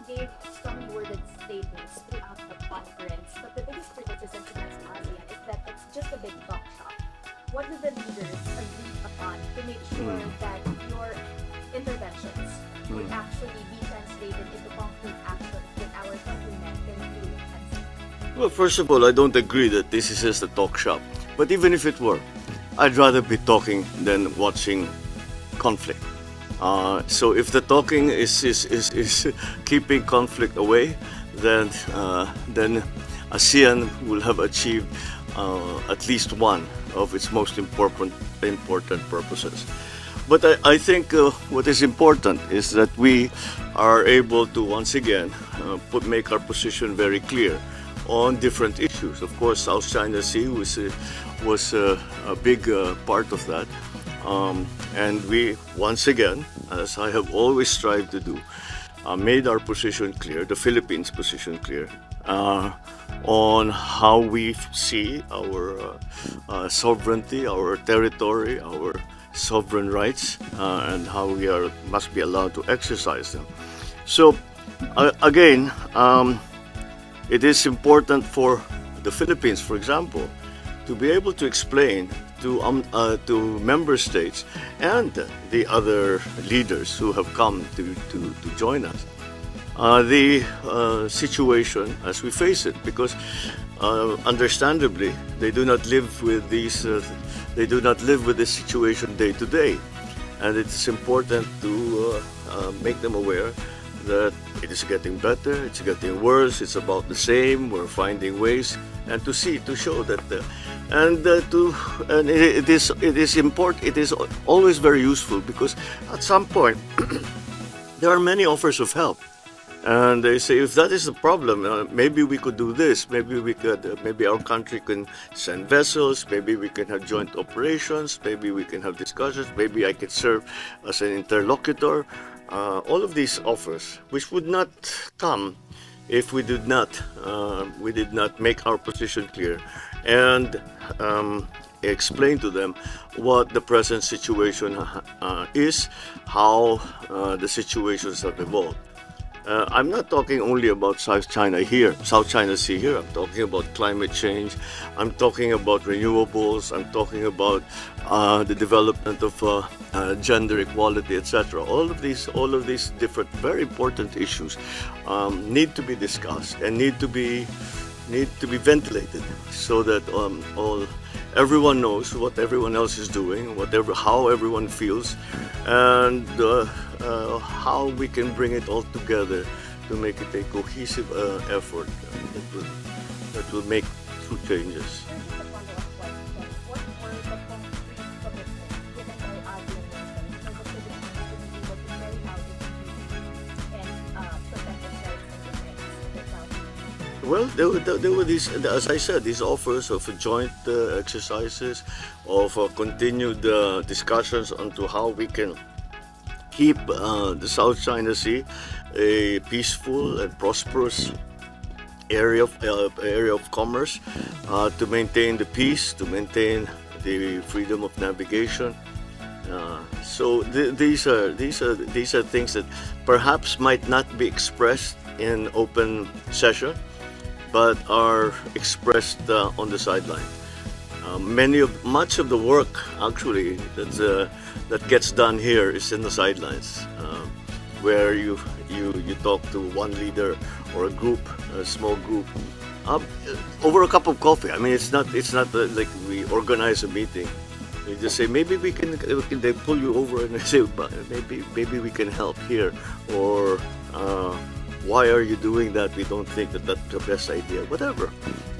gave strongly worded statements throughout the conference, but the biggest criticism against ASEAN is that it's just a big talk shop. What do the leaders agree upon to make sure Mm. that your interventions would Mm. actually be translated into concrete actions that our countrymen can really translate? Well, first of all, I don't agree that this is just a talk shop. But even if it were, I'd rather be talking than watching conflict. So if the talking is keeping conflict away, then ASEAN will have achieved at least one of its most important purposes. But I think what is important is that we are able to once again make our position very clear on different issues. Of course, South China Sea was a big part of that. And we, once again, as I have always strived to do, made our position clear, the Philippines' position clear, on how we see our sovereignty, our territory, our sovereign rights, and how we must be allowed to exercise them. So, again, it is important for the Philippines, for example, to be able to explain to member states and the other leaders who have come to join us the situation as we face it, because understandably they do not live with this situation day to day, and it is important to make them aware that it is getting better, it's getting worse, it's about the same. We're finding ways, and to show that, it is important. It is always very useful, because at some point there are many offers of help, and they say if that is the problem, maybe we could do this. Maybe our country can send vessels. Maybe we can have joint operations. Maybe we can have discussions. Maybe I could serve as an interlocutor. All of these offers, which would not come if we did not make our position clear and explain to them what the present situation is, how the situations have evolved. I'm not talking only about South China Sea here. I'm talking about climate change. I'm talking about renewables. I'm talking about the development of gender equality, etc. All of these different, very important issues need to be discussed and need to be ventilated, so that everyone knows what everyone else is doing, how everyone feels, and how we can bring it all together to make it a cohesive effort that will make true changes. Just a follow-up question. What were the concrete commitments given by ASEAN nations for the Philippines to be able to carry out its duties and Well, there were these, as I said, these offers of joint exercises, of continued discussions onto how we can keep the South China Sea a peaceful and prosperous area of commerce, to maintain the peace, to maintain the freedom of navigation. So these are things that perhaps might not be expressed in open session, but are expressed on the sideline. Much of the work actually that gets done here is in the sidelines, where you talk to one leader or a small group, over a cup of coffee. I mean, it's not like we organize a meeting. We just say maybe we can. They pull you over and they say maybe we can help here, or why are you doing that? We don't think that that's the best idea. Whatever,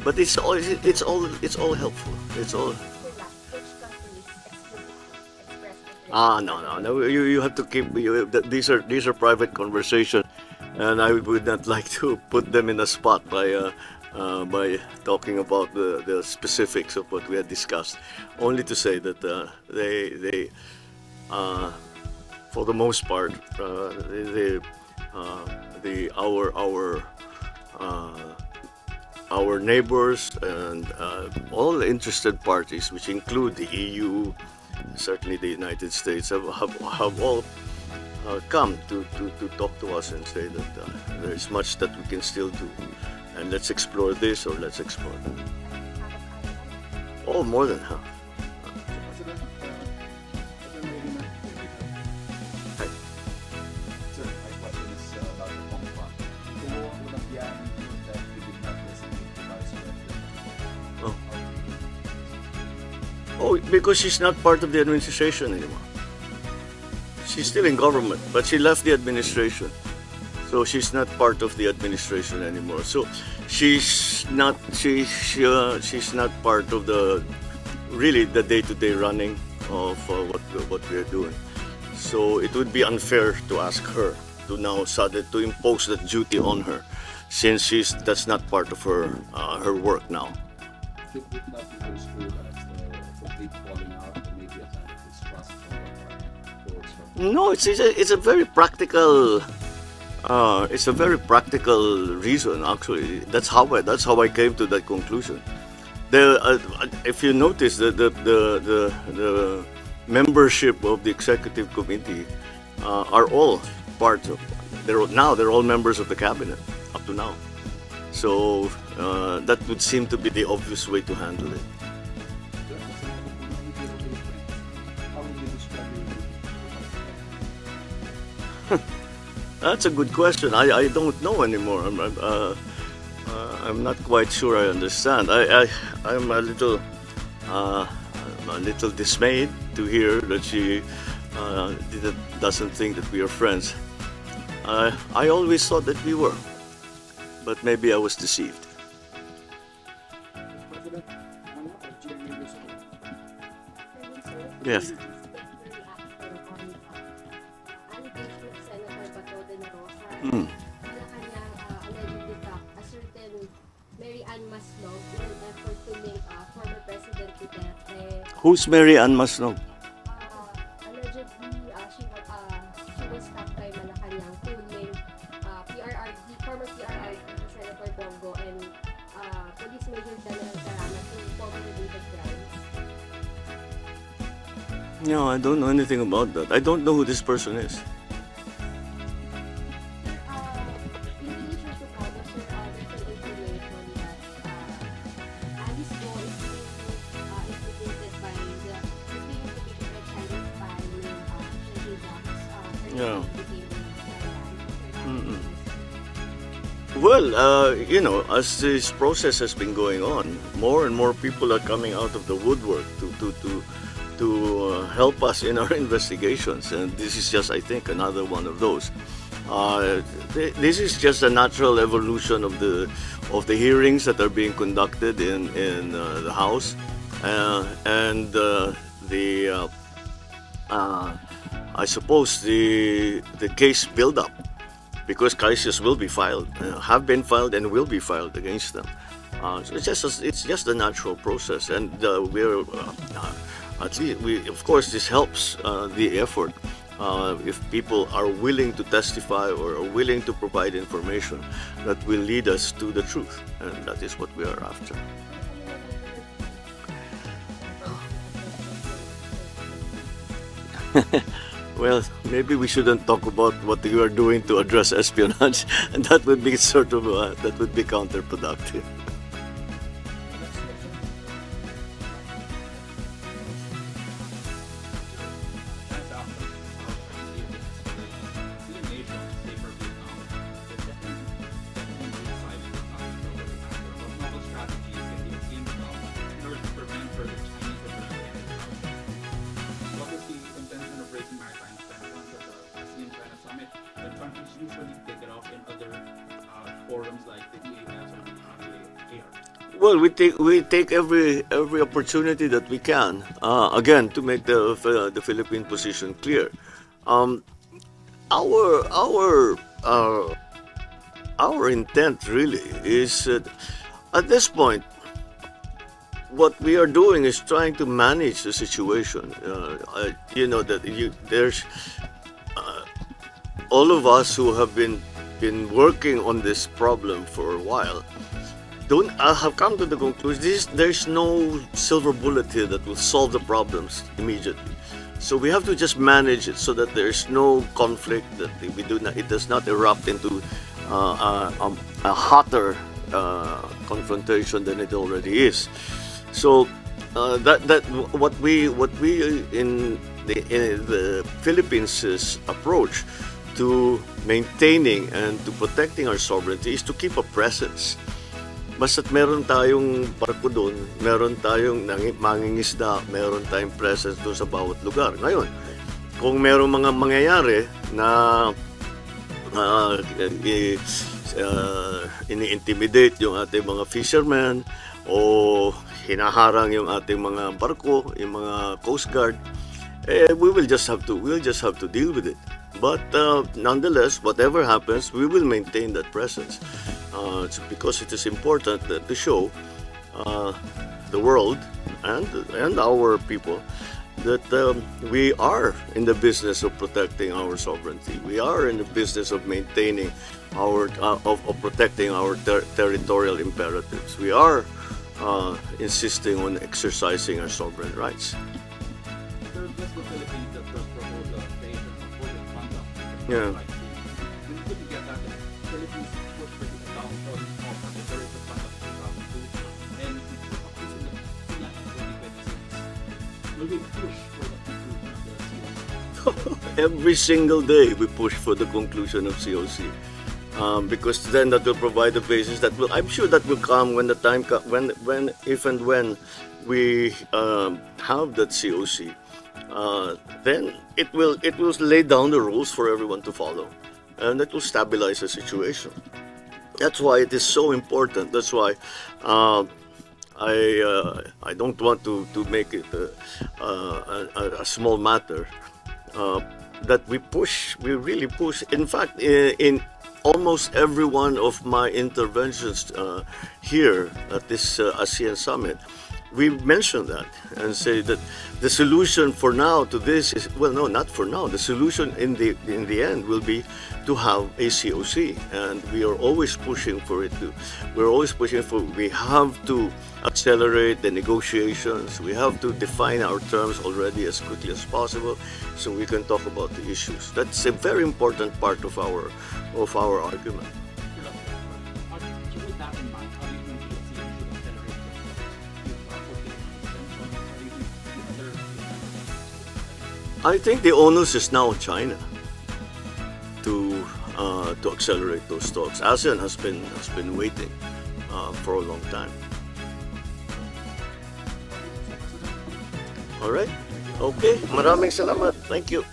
but it's all helpful. It's all. No. You have to keep. These are private conversations, and I would not like to put them in a spot by talking about the specifics of what we had discussed. Only to say that they for the most part, our neighbors and all interested parties, which include the EU, certainly the United States, have all come to talk to us and say that there is much that we can still do, and let's explore this or let's explore that. Oh, more than half. President, President Hi. Sir, my question is about the Hong Kong. Kung unang yan that we did not listen to Vice President. Oh. Oh, because she's not part of the administration anymore. She's still in government, but she left the administration. So she's not part of the administration anymore. So she's not she's not part of the really the day-to-day running of what we are doing. So it would be unfair to ask her to now suddenly to impose that duty on her, since that's not part of her her work now. Should it not be construed as a complete falling out and maybe a kind of distrust from towards her? No, it's a very practical. It's a very practical reason, actually. That's how I came to that conclusion. If you notice, the membership of the executive committee are all part of. They're all members of the cabinet up to now. So that would seem to be the obvious way to handle it. Sir, kasi how would you describe your That's a good question. I don't know anymore. I'm not quite sure I understand. I'm a little dismayed to hear that she doesn't think that we are friends. I always thought that we were, but maybe I was deceived. President? Yes. Mm. A certain Mary Ann Maslow in an effort to make former President Duterte. Who's Mary Ann Masnog? Allegedly, she was stopped by Malacanang to name PRRD, former PRRD Senator Bongo and Police Major General Tarana to formulated crimes. No, I don't know anything about that. I don't know who this person is. Yeah. Mm-mm. Well, as this process has been going on, more and more people are coming out of the woodwork to help us in our investigations, and this is just, I think, another one of those. This is just a natural evolution of the hearings that are being conducted in the House, and I suppose the case build-up, because cases will be filed, have been filed, and will be filed against them. So it's just a natural process, and we're at least of course this helps the effort. If people are willing to testify or are willing to provide information that will lead us to the truth, and that is what we are after. Well, maybe we shouldn't talk about what you are doing to address espionage, and that would be that would be counterproductive. What is the intention of raising maritime standards at the ASEAN Summit when countries usually take it up in other forums like the EAS or the AR? Well, we take every opportunity that we can, again, to make the Philippine position clear. Our intent really is at this point. What we are doing is trying to manage the situation. There's all of us who have been working on this problem for a while. Have come to the conclusion there's no silver bullet here that will solve the problems immediately. So we have to just manage it so that there's no conflict, that it does not erupt into a hotter confrontation than it already is. So what we in the Philippines' approach to maintaining and to protecting our sovereignty is to keep a presence. Basta't meron tayong barko doon, meron tayong mangingisda, meron tayong presence doon sa bawat lugar. Ngayon, kung meron mga mangyayari na ini-intimidate yung ating mga fishermen o hinaharang yung ating mga barko, yung mga Coast Guard, we'll just have to deal with it. But nonetheless, whatever happens, we will maintain that presence. It's because it is important to show the world and our people that we are in the business of protecting our sovereignty. We are in the business of maintaining of protecting our territorial imperatives. We are insisting on exercising our sovereign rights. Sir, just the Philippines that first proposed the creation of code of conduct. Yeah. We need to get that the Philippines pushed for the downfall of the terrorist conduct in 2002 and using the COC in 2026. Will we push for the conclusion of the COC? Every single day we push for the conclusion of COC. Because then that will provide the basis that I'm sure that will come when the time if and when we have that COC. Then it will lay down the rules for everyone to follow, and it will stabilize the situation. That's why it is so important. That's why I don't want to make it a small matter. That we really push. In fact, in almost every one of my interventions here at this ASEAN Summit, we mention that and say that the solution for now to this is, well, no, not for now. The solution in the end will be to have a COC, and we are always pushing for it too. We have to accelerate the negotiations. We have to define our terms already as quickly as possible so we can talk about the issues. That's a very important part of our argument. So with that in mind, how do you think the COC should accelerate the I think the onus is now on China to accelerate those talks. ASEAN has been waiting for a long time. All right. Okay. Maraming salamat. Thank you.